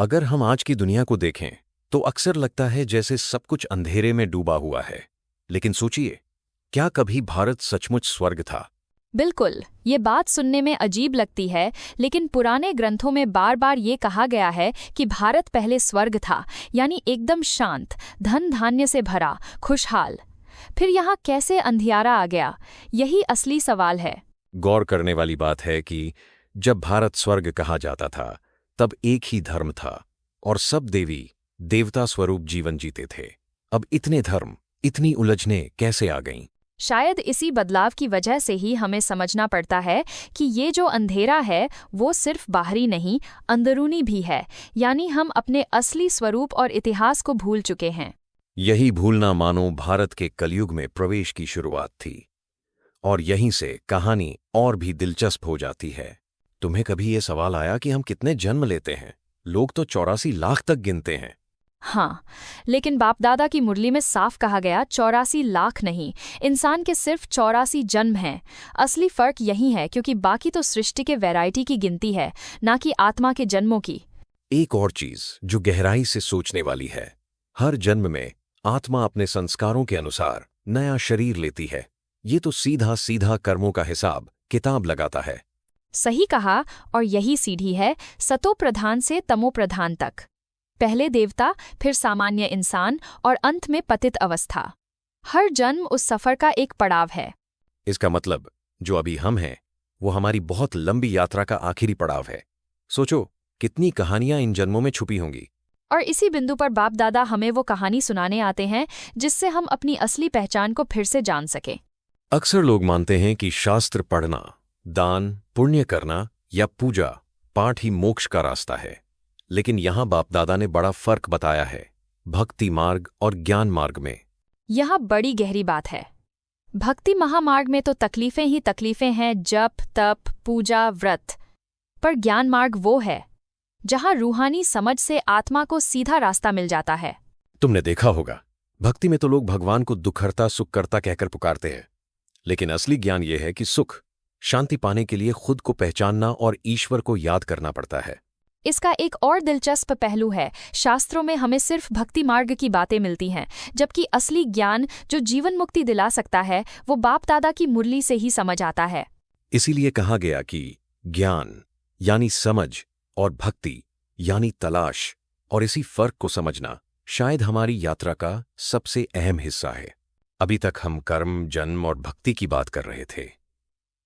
अगर हम आज की दुनिया को देखें तो अक्सर लगता है जैसे सब कुछ अंधेरे में डूबा हुआ है। लेकिन सोचिए, क्या कभी भारत सचमुच स्वर्ग था? बिल्कुल, ये बात सुनने में अजीब लगती है, लेकिन पुराने ग्रंथों में बार बार ये कहा गया है कि भारत पहले स्वर्ग था, यानी एकदम शांत, धन धान्य से भरा, खुशहाल। फिर यहाँ कैसे अंधियारा आ गया? यही असली सवाल है। गौर करने वाली बात है कि जब भारत स्वर्ग कहा जाता था तब एक ही धर्म था और सब देवी देवता स्वरूप जीवन जीते थे। अब इतने धर्म, इतनी उलझनें कैसे आ गईं? शायद इसी बदलाव की वजह से ही हमें समझना पड़ता है कि ये जो अंधेरा है वो सिर्फ बाहरी नहीं, अंदरूनी भी है। यानी हम अपने असली स्वरूप और इतिहास को भूल चुके हैं। यही भूलना मानो भारत के कलयुग में प्रवेश की शुरुआत थी। और यहीं से कहानी और भी दिलचस्प हो जाती है। तुम्हें कभी ये सवाल आया कि हम कितने जन्म लेते हैं? लोग तो 84 लाख तक गिनते हैं। हाँ, लेकिन बाप दादा की मुरली में साफ कहा गया 84 लाख नहीं, इंसान के सिर्फ 84 जन्म हैं। असली फर्क यही है, क्योंकि बाकी तो सृष्टि के वैरायटी की गिनती है, ना कि आत्मा के जन्मों की। एक और चीज जो गहराई से सोचने वाली है, हर जन्म में आत्मा अपने संस्कारों के अनुसार नया शरीर लेती है। ये तो सीधा सीधा कर्मों का हिसाब किताब लगाता है। सही कहा, और यही सीढ़ी है सतो प्रधान से तमो प्रधान तक। पहले देवता, फिर सामान्य इंसान और अंत में पतित अवस्था। हर जन्म उस सफर का एक पड़ाव है। इसका मतलब जो अभी हम हैं वो हमारी बहुत लंबी यात्रा का आखिरी पड़ाव है। सोचो कितनी कहानियां इन जन्मों में छुपी होंगी। और इसी बिंदु पर बाप दादा हमें वो कहानी सुनाने आते हैं जिससे हम अपनी असली पहचान को फिर से जान सकें। अक्सर लोग मानते हैं कि शास्त्र पढ़ना, दान पुण्य करना या पूजा पाठ ही मोक्ष का रास्ता है। लेकिन यहां बाप दादा ने बड़ा फर्क बताया है, भक्ति मार्ग और ज्ञान मार्ग में। यह बड़ी गहरी बात है। भक्ति महामार्ग में तो तकलीफें ही तकलीफें हैं, जप तप पूजा व्रत। पर ज्ञान मार्ग वो है जहां रूहानी समझ से आत्मा को सीधा रास्ता मिल जाता है। तुमने देखा होगा, भक्ति में तो लोग भगवान को दुखहर्ता सुखकर्ता कहकर पुकारते हैं। लेकिन असली ज्ञान यह है कि सुख शांति पाने के लिए खुद को पहचानना और ईश्वर को याद करना पड़ता है। इसका एक और दिलचस्प पहलू है, शास्त्रों में हमें सिर्फ भक्ति मार्ग की बातें मिलती हैं, जबकि असली ज्ञान जो जीवन मुक्ति दिला सकता है वो बाप दादा की मुरली से ही समझ आता है। इसीलिए कहा गया कि ज्ञान यानी समझ और भक्ति यानी तलाश, और इसी फर्क को समझना शायद हमारी यात्रा का सबसे अहम हिस्सा है। अभी तक हम कर्म, जन्म और भक्ति की बात कर रहे थे,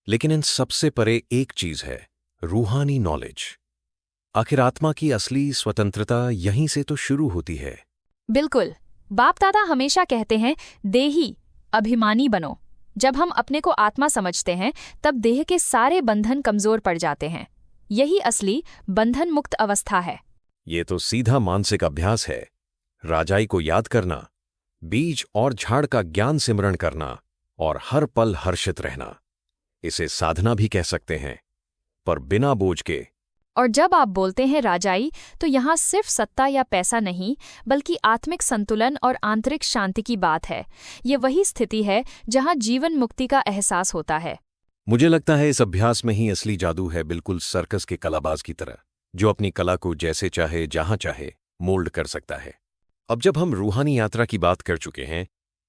लेकिन इन सबसे परे एक चीज है, रूहानी नॉलेज। आखिर आत्मा की असली स्वतंत्रता यहीं से तो शुरू होती है। बिल्कुल, बाप दादा हमेशा कहते हैं देही अभिमानी बनो। जब हम अपने को आत्मा समझते हैं तब देह के सारे बंधन कमजोर पड़ जाते हैं। यही असली बंधन मुक्त अवस्था है। ये तो सीधा मानसिक अभ्यास है। राजाई को याद करना, बीज और झाड़ का ज्ञान सिमरण करना और हर पल हर्षित रहना। इसे साधना भी कह सकते हैं, पर बिना बोझ के। और जब आप बोलते हैं राजाई, तो यहाँ सिर्फ सत्ता या पैसा नहीं, बल्कि आत्मिक संतुलन और आंतरिक शांति की बात है। ये वही स्थिति है जहाँ जीवन मुक्ति का एहसास होता है। मुझे लगता है इस अभ्यास में ही असली जादू है, बिल्कुल सर्कस के कलाबाज की तरह, जो अपनी कला को जैसे चाहे जहां चाहे मोल्ड कर सकता है। अब जब हम रूहानी यात्रा की बात कर चुके हैं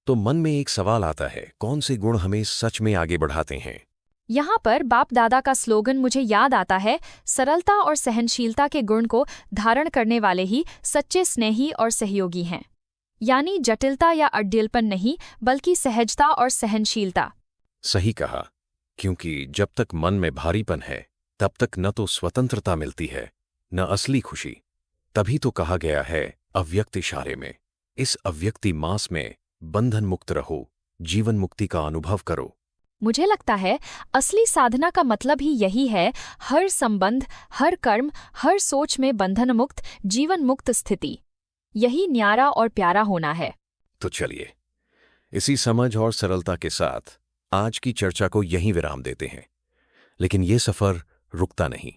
तो मन में एक सवाल आता है, कौन से गुण हमें सच में आगे बढ़ाते हैं? यहाँ पर बाप दादा का स्लोगन मुझे याद आता है, सरलता और सहनशीलता के गुण को धारण करने वाले ही सच्चे स्नेही और सहयोगी हैं। यानी जटिलता या अड्डिलपन नहीं, बल्कि सहजता और सहनशीलता। सही कहा, क्योंकि जब तक मन में भारीपन है तब तक न तो स्वतंत्रता मिलती है न असली खुशी। तभी तो कहा गया है अव्यक्त इशारे में, इस अव्यक्ति मास में बंधन मुक्त रहो, जीवन मुक्ति का अनुभव करो। मुझे लगता है असली साधना का मतलब ही यही है, हर संबंध, हर कर्म, हर सोच में बंधन मुक्त, जीवन मुक्त स्थिति। यही न्यारा और प्यारा होना है। तो चलिए इसी समझ और सरलता के साथ आज की चर्चा को यहीं विराम देते हैं। लेकिन ये सफर रुकता नहीं।